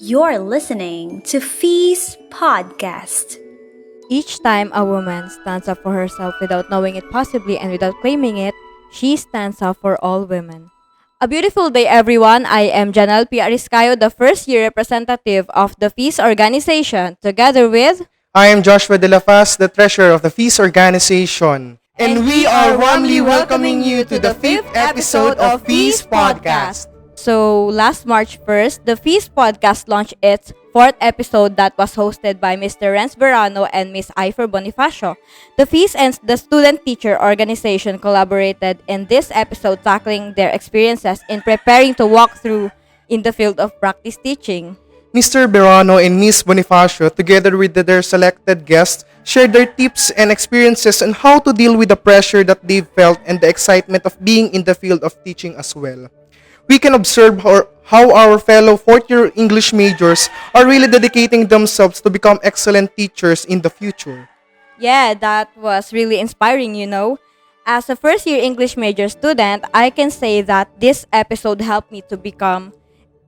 You're listening to Fee's podcast. Each time a woman stands up for herself without knowing it possibly and without claiming it, she stands up for all women. A beautiful day, everyone. I am Janelle Ariscayo, the first year representative of the Fees organization, together with... I am Joshua Dela, the treasurer of the Fees organization. And we are warmly welcoming you to the 5th episode of Fees Podcast. So, last March 1st, the Fees Podcast launched its 4th episode that was hosted by Mr. Renz Verano and Ms. Ifer Bonifacio. The Fees and the Student-Teacher Organization collaborated in this episode, tackling their experiences in preparing to walk through in the field of practice teaching. Mr. Verano and Ms. Bonifacio, together with their selected guests, shared their tips and experiences on how to deal with the pressure that they've felt and the excitement of being in the field of teaching as well. We can observe how our fellow fourth-year English majors are really dedicating themselves to become excellent teachers in the future. Yeah, that was really inspiring, you know. As a first-year English major student, I can say that this episode helped me to become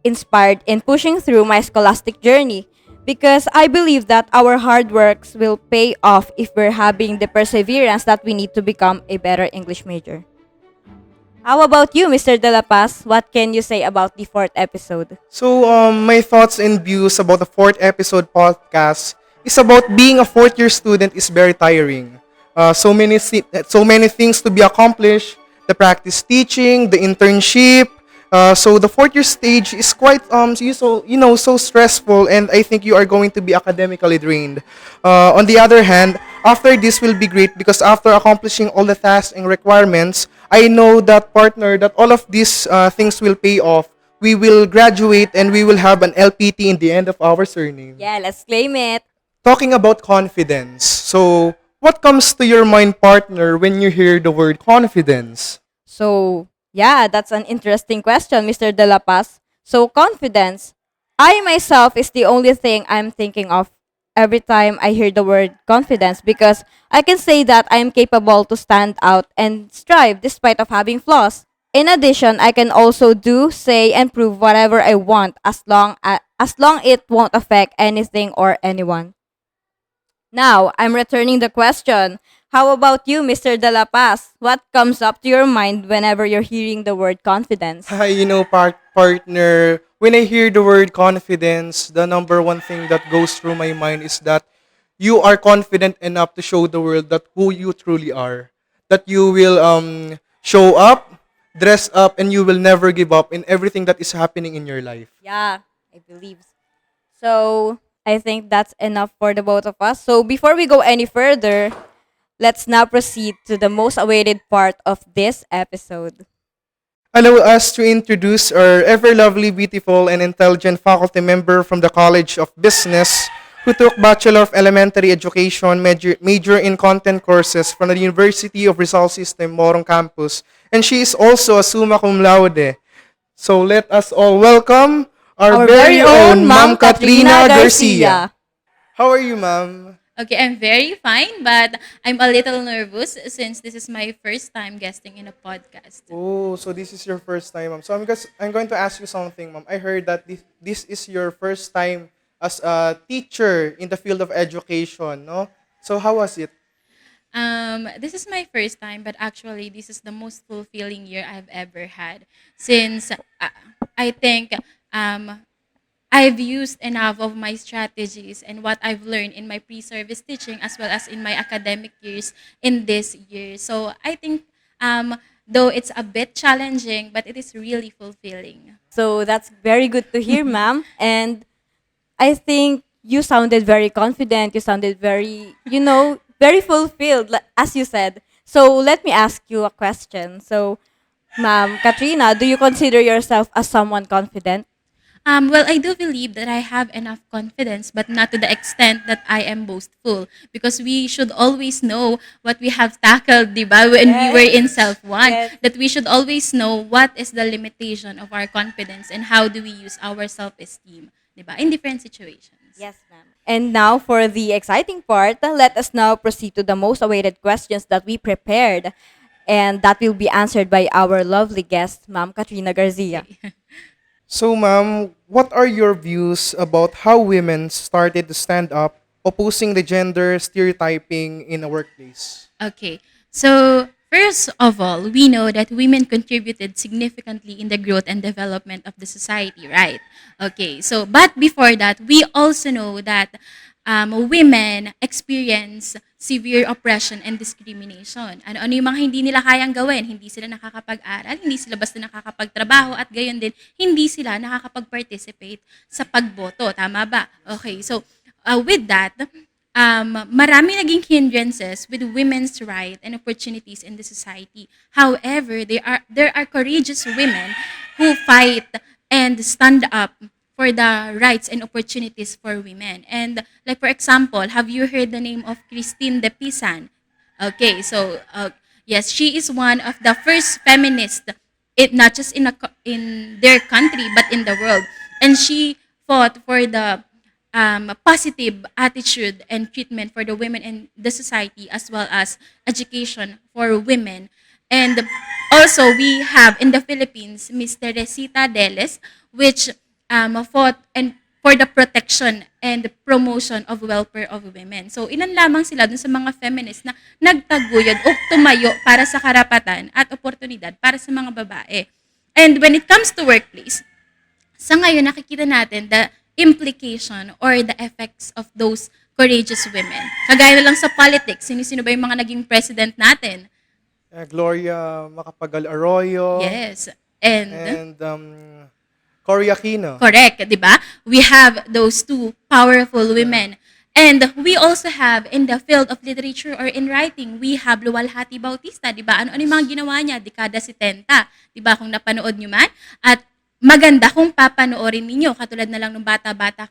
inspired in pushing through my scholastic journey, because I believe that our hard works will pay off if we're having the perseverance that we need to become a better English major. How about you, Mr. De La Paz? What can you say about the 4th episode? So, my thoughts and views about the 4th episode podcast is about being a fourth-year student is very tiring. So many things to be accomplished. The practice teaching, the internship. So the fourth-year stage is quite so stressful, and I think you are going to be academically drained. On the other hand, after this will be great because after accomplishing all the tasks and requirements, I know that all of these things will pay off. We will graduate and we will have an LPT in the end of our surname. Yeah, let's claim it. Talking about confidence. So, what comes to your mind, partner, when you hear the word confidence? So, yeah, that's an interesting question, Mr. De La Paz. So, confidence. I myself is the only thing I'm thinking of every time I hear the word confidence, because I can say that I am capable to stand out and strive despite of having flaws. In addition, I can also do, say, and prove whatever I want as long it won't affect anything or anyone. Now, I'm returning the question. How about you, Mr. De La Paz? What comes up to your mind whenever you're hearing the word confidence? Partner, when I hear the word confidence, the number one thing that goes through my mind is that you are confident enough to show the world that who you truly are. That you will show up, dress up, and you will never give up in everything that is happening in your life. Yeah, I believe. So, I think that's enough for the both of us. So, before we go any further, let's now proceed to the most awaited part of this episode. Allow us to introduce our ever-lovely, beautiful, and intelligent faculty member from the College of Business who took Bachelor of Elementary Education major in content courses from the University of Rizal System, Morong Campus. And she is also a summa cum laude. So let us all welcome our very own Ma'am Katrina Garcia. How are you, ma'am? Okay, I'm very fine, but I'm a little nervous since this is my first time guesting in a podcast. Oh, so this is your first time, ma'am. So I'm going to ask you something, ma'am. I heard that this is your first time as a teacher in the field of education, no? So how was it? This is my first time, but actually this is the most fulfilling year I've ever had since I think I've used enough of my strategies and what I've learned in my pre-service teaching as well as in my academic years in this year. So I think though it's a bit challenging, but it is really fulfilling. So, that's very good to hear, ma'am. And I think you sounded very confident. You sounded very, very fulfilled, as you said. So, let me ask you a question. So, ma'am, Katrina, do you consider yourself as someone confident? Well, I do believe that I have enough confidence, but not to the extent that I am boastful. Because we should always know what we have tackled, diba, when we were in Self-1. Yes. That we should always know what is the limitation of our confidence and how do we use our self-esteem, diba, in different situations. Yes, ma'am. And now for the exciting part, let us now proceed to the most awaited questions that we prepared. And that will be answered by our lovely guest, Ma'am Katrina Garcia. So, ma'am, what are your views about how women started to stand up opposing the gender stereotyping in a workplace? Okay. So, first of all, we know that women contributed significantly in the growth and development of the society, right? Okay. So, but before that, we also know that women experience severe oppression and discrimination. Ano yung mga hindi nila kayang gawin? Hindi sila nakakapag-aral, hindi sila basta nakakapagtrabaho, at gayon din, hindi sila nakakapag-participate sa pagboto. Tama ba? Okay. So, with that, marami naging hindrances with women's rights and opportunities in the society. However, there are courageous women who fight and stand up for the rights and opportunities for women. And like for example, have you heard the name of Christine de Pisan? Okay, so yes, she is one of the first feminists, not just in their country but in the world. And she fought for the positive attitude and treatment for the women in the society, as well as education for women. And also we have in the Philippines Miss Teresita Deles, which fought and for the protection and promotion of welfare of women. So ilan lamang sila dun sa mga feminists na nagtaguyod o tumayo para sa karapatan at oportunidad para sa mga babae. And when it comes to workplace, sa ngayon nakikita natin the implication or the effects of those courageous women. Kagaya na lang sa politics, sino-sino ba yung mga naging president natin? Gloria Macapagal Arroyo Yes. And and Cory Aquino. correct, 'di ba? We have those two powerful women. And we also have in the field of literature or in writing, we have Luwalhati Bautista, 'di ba? Ano yung mga ginawa niya dekada 70, 'di ba? Kung napanood niyo man, at maganda kung papanoorin ninyo, katulad na lang nung bata-bata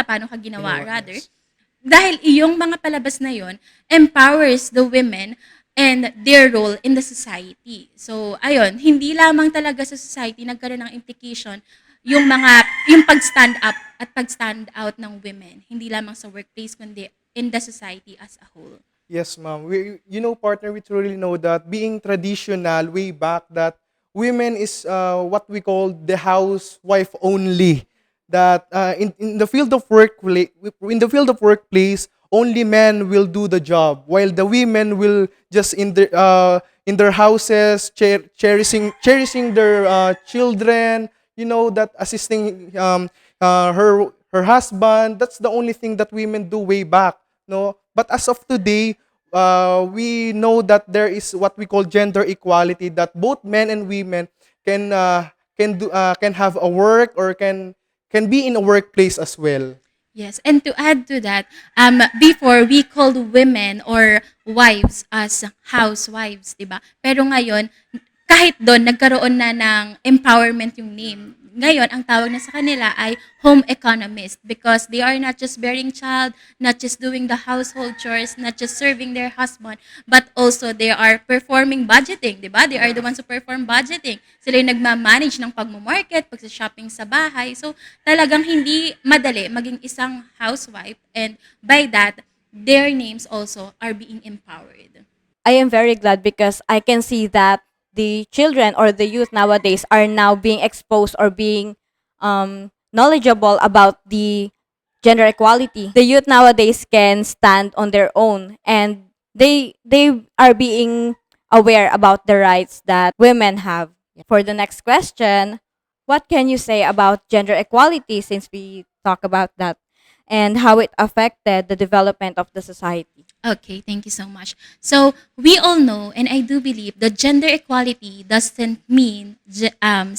paano ka ginawa, rather. Yes. Dahil iyong mga palabas na yon empowers the women and their role in the society. So, ayun, hindi lamang talaga sa society nagkaroon ng implication yung pag-stand up at pag-stand out ng women. Hindi lamang sa workplace, kundi in the society as a whole. Yes, ma'am. Partner, we truly know that being traditional way back that women is what we call the housewife only. That in the field of workplace, only men will do the job, while the women will just in their houses cherishing their children. That assisting her husband. That's the only thing that women do way back. No, but as of today, we know that there is what we call gender equality. That both men and women can have a work or can be in a workplace as well. Yes, and to add to that, before we called women or wives as housewives, 'di ba? Pero ngayon, kahit doon nagkaroon na ng empowerment yung name. Ngayon, ang tawag na sa kanila ay home economist, because they are not just bearing child, not just doing the household chores, not just serving their husband, but also they are performing budgeting, di ba? They are the ones who perform budgeting. Sila yung nagmamanage ng pagmumarket, pagsa-shopping sa bahay. So, talagang hindi madali maging isang housewife, and by that, their names also are being empowered. I am very glad because I can see that the children or the youth nowadays are now being exposed or being knowledgeable about the gender equality. The youth nowadays can stand on their own, and they are being aware about the rights that women have. For the next question, what can you say about gender equality, since we talk about that, and how it affected the development of the society? Okay, thank you so much. So, we all know, and I do believe, that gender equality doesn't mean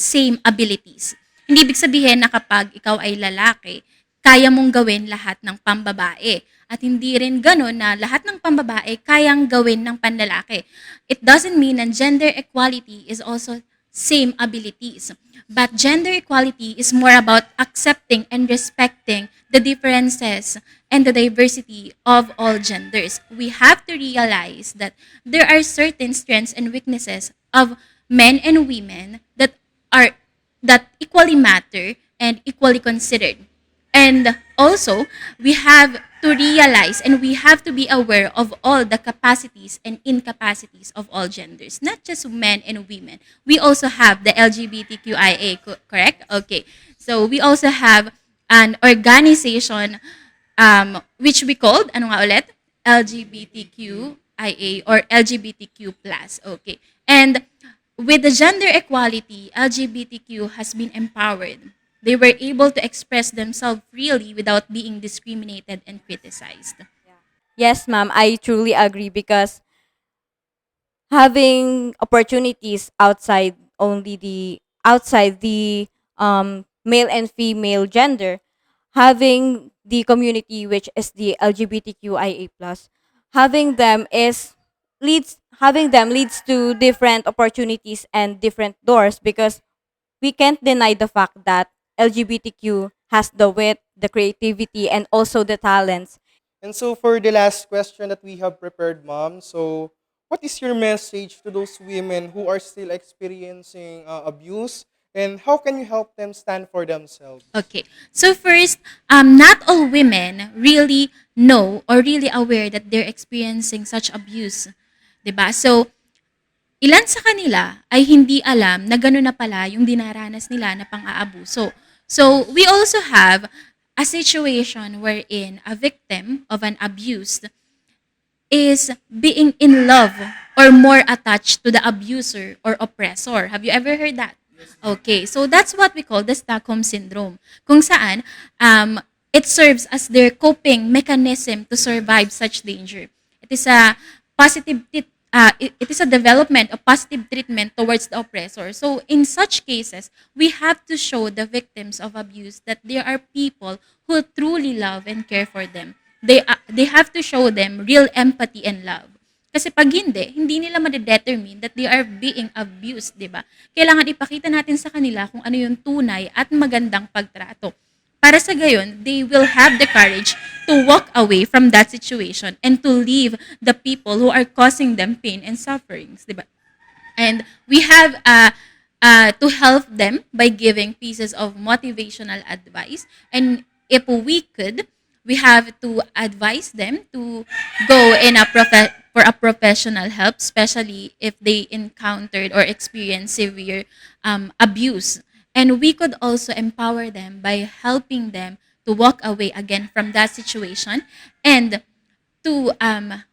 same abilities. Hindi ibig sabihin na kapag ikaw ay lalaki, kaya mong gawin lahat ng pambabae. At hindi rin gano'n na lahat ng pambabae kayang gawin ng panlalaki. It doesn't mean that gender equality is also same abilities. But gender equality is more about accepting and respecting the differences and the diversity of all genders. We have to realize that there are certain strengths and weaknesses of men and women that equally matter and equally considered. And also, we have to realize and we have to be aware of all the capacities and incapacities of all genders, not just men and women. We also have the LGBTQIA, correct? Okay. So we also have an organization which we called, ano nga ulit? LGBTQIA or LGBTQ+. Okay. And with the gender equality, LGBTQ has been empowered. They were able to express themselves freely without being discriminated and criticized. Yes, ma'am, I truly agree because having opportunities outside the male and female gender, having the community which is the LGBTQIA plus, having them leads to different opportunities and different doors because we can't deny the fact that LGBTQ has the wit, the creativity, and also the talents. And so for the last question that we have prepared, ma'am, so what is your message to those women who are still experiencing abuse, and how can you help them stand for themselves? Okay. So first, not all women really know or really aware that they're experiencing such abuse. 'Di ba? So, ilan sa kanila ay hindi alam na gano'n na pala yung dinaranas nila na pang-aabuso. So, we also have a situation wherein a victim of an abuse is being in love or more attached to the abuser or oppressor. Have you ever heard that? Okay, so that's what we call the Stockholm Syndrome. Kung saan, it serves as their coping mechanism to survive such danger. It is a it is a development of positive treatment towards the oppressor. So in such cases, we have to show the victims of abuse that there are people who truly love and care for them. They have to show them real empathy and love. Kasi pag hindi nila ma-determine that they are being abused, di ba? Kailangan ipakita natin sa kanila kung ano yung tunay at magandang pagtrato. Para sa gayon, they will have the courage to walk away from that situation and to leave the people who are causing them pain and sufferings, di ba? And we have to help them by giving pieces of motivational advice. And if we could, we have to advise them to go in for a professional help, especially if they encountered or experienced severe abuse. And we could also empower them by helping them to walk away again from that situation and to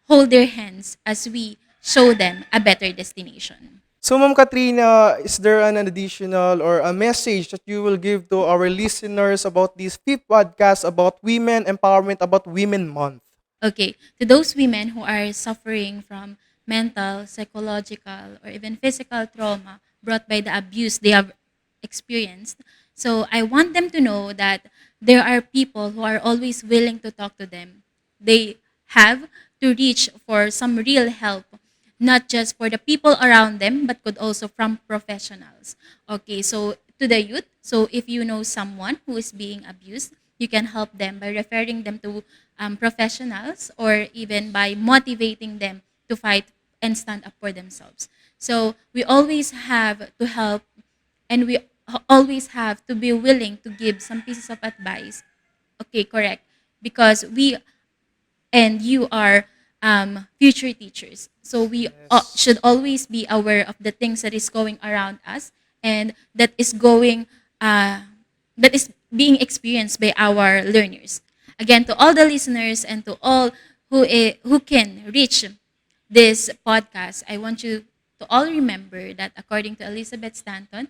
hold their hands as we show them a better destination. So, Ma'am Katrina, is there an additional or a message that you will give to our listeners about this fifth podcast about women empowerment, about Women Month? Okay, to those women who are suffering from mental, psychological, or even physical trauma brought by the abuse they have experienced, so I want them to know that there are people who are always willing to talk to them. They have to reach for some real help, not just for the people around them, but could also from professionals. Okay, so to the youth, so if you know someone who is being abused, you can help them by referring them to professionals or even by motivating them to fight and stand up for themselves. So we always have to help and we always have to be willing to give some pieces of advice. Okay, correct. Because we and you are future teachers. So we should always be aware of the things that is going around us and that is being experienced by our learners. Again, to all the listeners and to all who can reach this podcast, I want you to all remember that according to Elizabeth Stanton,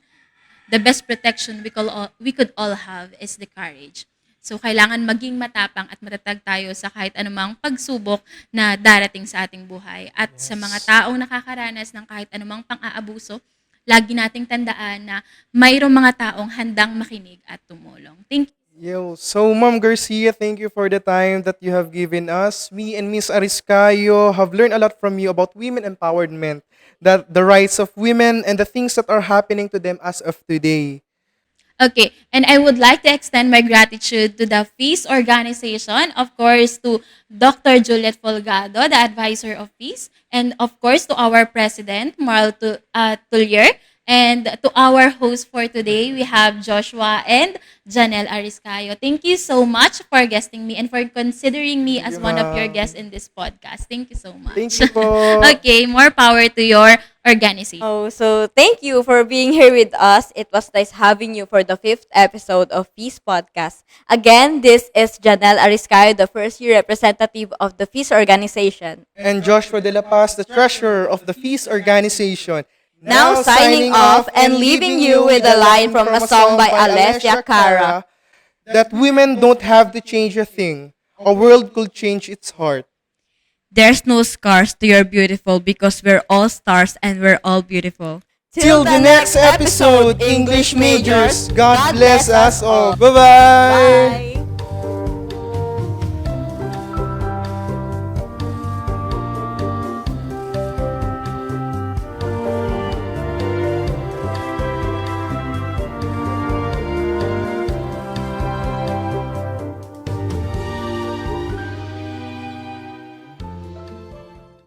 the best protection we could all have is the courage. So, kailangan maging matapang at matatag tayo sa kahit anumang pagsubok na darating sa ating buhay. At sa mga taong nakakaranas ng kahit anumang pang-aabuso, lagi nating tandaan na mayroong mga taong handang makinig at tumulong. Thank you. So, Ma'am Garcia, thank you for the time that you have given us. Me and Miss Ariscayo have learned a lot from you about women empowerment, that the rights of women and the things that are happening to them as of today. Okay, and I would like to extend my gratitude to the Peace Organization, of course, to Dr. Juliet Folgado, the advisor of Peace, and of course to our president, Tullier, And to our host for today, we have Joshua and Janelle Ariscayo. Thank you so much for guesting me and for considering me as one of your guests in this podcast. Thank you so much. Thank you po. Okay, more power to your organization. Oh, so thank you for being here with us. It was nice having you for the 5th episode of Peace Podcast. Again, this is Janelle Ariscayo, the first year representative of the Peace Organization. And Joshua De La Paz, the treasurer of the Feast Organization. Now signing off and leaving you with a line from a song by Alessia Cara. That women don't have to change a thing. A world could change its heart. There's no scars to your beautiful because we're all stars and we're all beautiful. Till the next episode, English majors. God bless us all. Bye-bye. Bye.